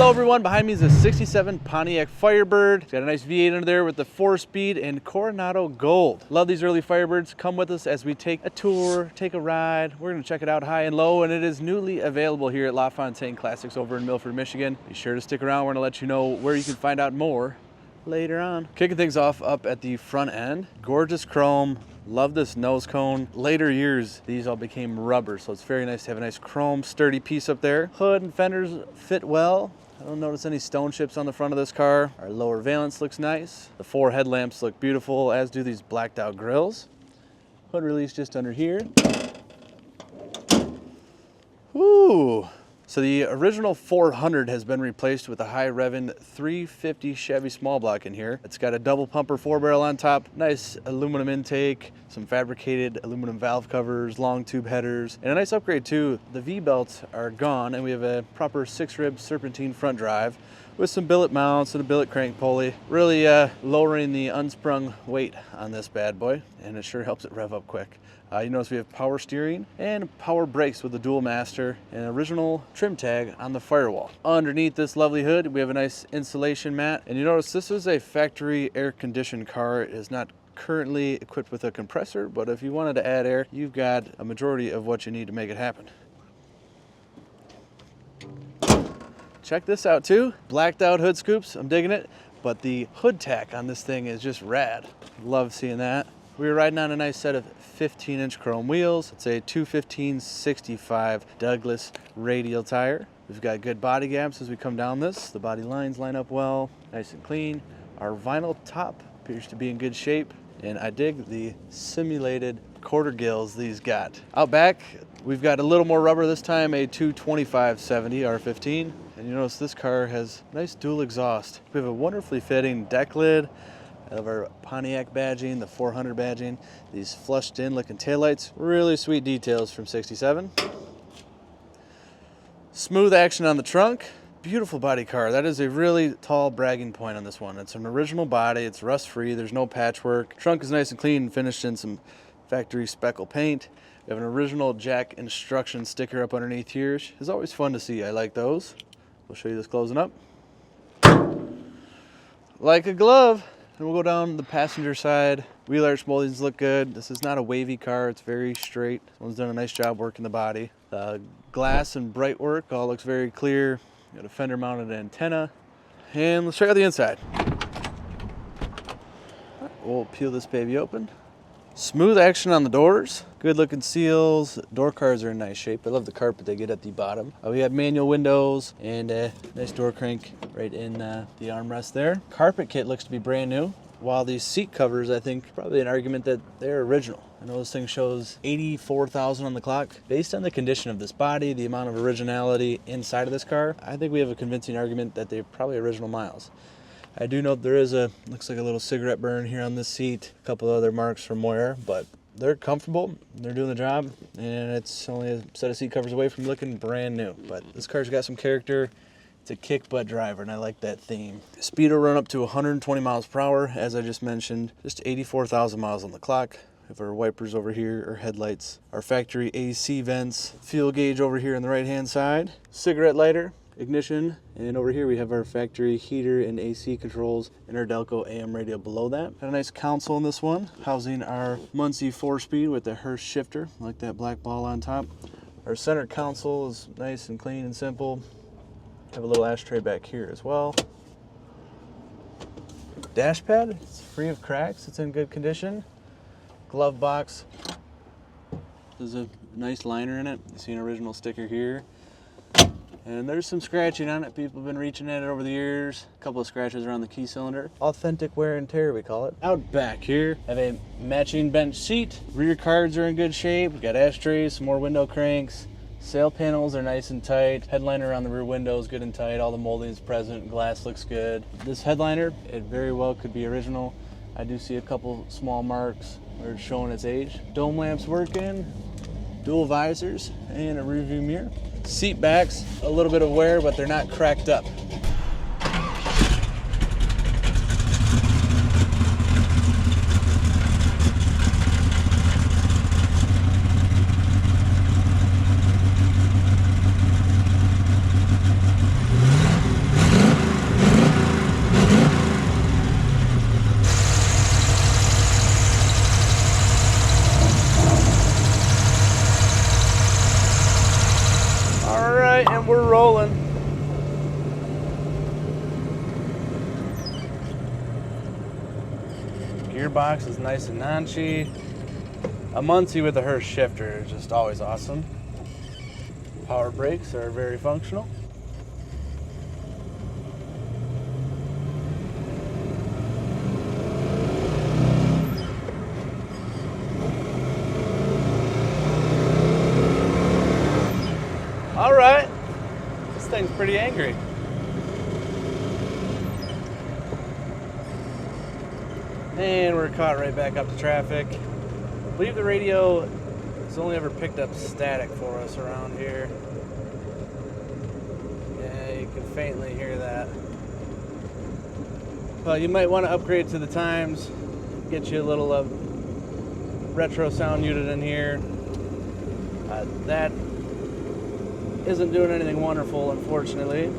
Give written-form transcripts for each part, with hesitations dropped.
Hello everyone, behind me is a 67 Pontiac Firebird. It's got a nice V8 under there with the 4-speed and Coronado Gold. Love these early Firebirds. Come with us as we take a tour, take a ride. We're gonna check it out high and low, and it is newly available here at LaFontaine Classics over in Milford, Michigan. Be sure to stick around. We're gonna let you know where you can find out more later on. Kicking things off up at the front end, gorgeous chrome. Love this nose cone. Later years, these all became rubber, so it's very nice to have a nice chrome, sturdy piece up there. Hood and fenders fit well. I don't notice any stone chips on the front of this car. Our lower valance looks nice. The 4 headlamps look beautiful, as do these blacked out grills. Hood release just under here. Ooh. So the original 400 has been replaced with a high-revving 350 Chevy small block in here. It's got a double pumper 4-barrel on top, nice aluminum intake, some fabricated aluminum valve covers, long tube headers, and a nice upgrade too. The V-belts are gone, and we have a proper 6-rib serpentine front drive with some billet mounts and a billet crank pulley, really lowering the unsprung weight on this bad boy, and it sure helps it rev up quick. You notice we have power steering and power brakes with the dual master and original trim tag on the firewall. Underneath this lovely hood, we have a nice insulation mat, and you notice this is a factory air-conditioned car. It is not currently equipped with a compressor, but if you wanted to add air, you've got a majority of what you need to make it happen. Check this out too, blacked out hood scoops. I'm digging it, but the hood tack on this thing is just rad. Love seeing that. We were riding on a nice set of 15-inch chrome wheels. It's a 215/65 Douglas radial tire. We've got good body gaps as we come down this. The body lines line up well, nice and clean. Our vinyl top appears to be in good shape, and I dig the simulated quarter gills these got. Out back, we've got a little more rubber this time, a 225/70 R15. And you notice this car has nice dual exhaust. We have a wonderfully fitting deck lid. I love our Pontiac badging, the 400 badging, these flushed in looking taillights. Really sweet details from 67. Smooth action on the trunk. Beautiful body car. That is a really tall bragging point on this one. It's an original body. It's rust free. There's no patchwork. Trunk is nice and clean and finished in some factory speckle paint. We have an original jack instruction sticker up underneath here. It's always fun to see. I like those. We'll show you this closing up. Like a glove. And we'll go down the passenger side. Wheel arch moldings look good. This is not a wavy car. It's very straight. Someone's done a nice job working the body. Glass and bright work all looks very clear. Got a fender mounted antenna. And let's check out the inside. We'll peel this baby open. Smooth action on the doors. Good looking seals. Door cards are in nice shape. I love the carpet they get at the bottom. We have manual windows and a nice door crank right in the armrest there. Carpet kit looks to be brand new. While these seat covers, I think probably an argument that they're original. I know this thing shows 84,000 on the clock. Based on the condition of this body, the amount of originality inside of this car, I think we have a convincing argument that they're probably original miles. I do note there is looks like a little cigarette burn here on this seat, a couple of other marks from wear, but they're comfortable, they're doing the job, and it's only a set of seat covers away from looking brand new. But this car's got some character. It's a kick butt driver, and I like that theme. Speed will run up to 120 miles per hour, as I just mentioned, just 84,000 miles on the clock. We have our wipers over here, our headlights, our factory AC vents, fuel gauge over here on the right-hand side, cigarette lighter, ignition, and over here we have our factory heater and AC controls and our Delco AM radio below that. Got a nice console in this one, housing our Muncie 4-speed with the Hurst shifter, like that black ball on top. Our center console is nice and clean and simple. Have a little ashtray back here as well. Dash pad, it's free of cracks, it's in good condition. Glove box, there's a nice liner in it. You see an original sticker here. And there's some scratching on it. People have been reaching at it over the years. A couple of scratches around the key cylinder. Authentic wear and tear, we call it. Out back here, have a matching bench seat. Rear cards are in good shape. We've got ashtrays, some more window cranks. Sail panels are nice and tight. Headliner on the rear window is good and tight. All the molding is present. Glass looks good. This headliner, it very well could be original. I do see a couple small marks where it's showing its age. Dome lamps working. Dual visors and a rear view mirror. Seat backs, a little bit of wear, but they're not cracked up. And we're rolling. Gearbox is nice and nonchy. A Muncie with a Hurst shifter is just always awesome. Power brakes are very functional. All right, this thing's pretty angry. And we're caught right back up to traffic. I believe the radio has only ever picked up static for us around here. Yeah, you can faintly hear that. Well, you might want to upgrade to the times, get you a little retro sound unit in here. That isn't doing anything wonderful, unfortunately.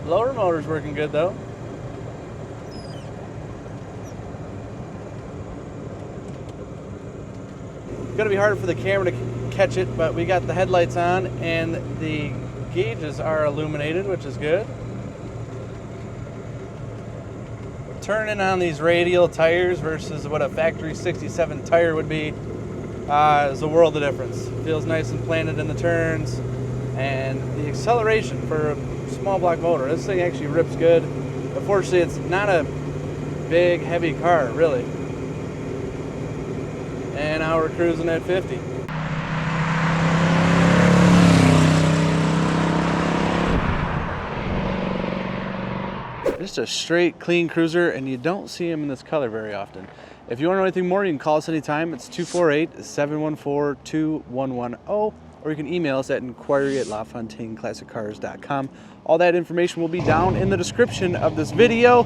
Blower motor's working good though. Gonna be hard for the camera to catch it, but we got the headlights on and the gauges are illuminated, which is good. Turning on these radial tires versus what a factory 67 tire would be is a world of difference. Feels nice and planted in the turns, and the acceleration for a small block motor, this thing actually rips good. Unfortunately, it's not a big, heavy car, really. And now we're cruising at 50. Just a straight, clean cruiser, and you don't see them in this color very often. If you want to know anything more, you can call us anytime. It's 248-714-2110, or you can email us at inquiry@LaFontaineClassicCars.com. All that information will be down in the description of this video.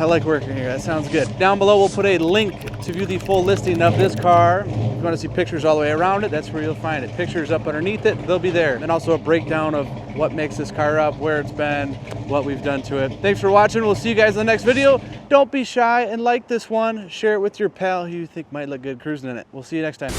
I like working here, that sounds good. Down below we'll put a link to view the full listing of this car. If you want to see pictures all the way around it, that's where you'll find it. Pictures up underneath it, they'll be there. And also a breakdown of what makes this car up, where it's been, what we've done to it. Thanks for watching, we'll see you guys in the next video. Don't be shy and like this one. Share it with your pal who you think might look good cruising in it. We'll see you next time.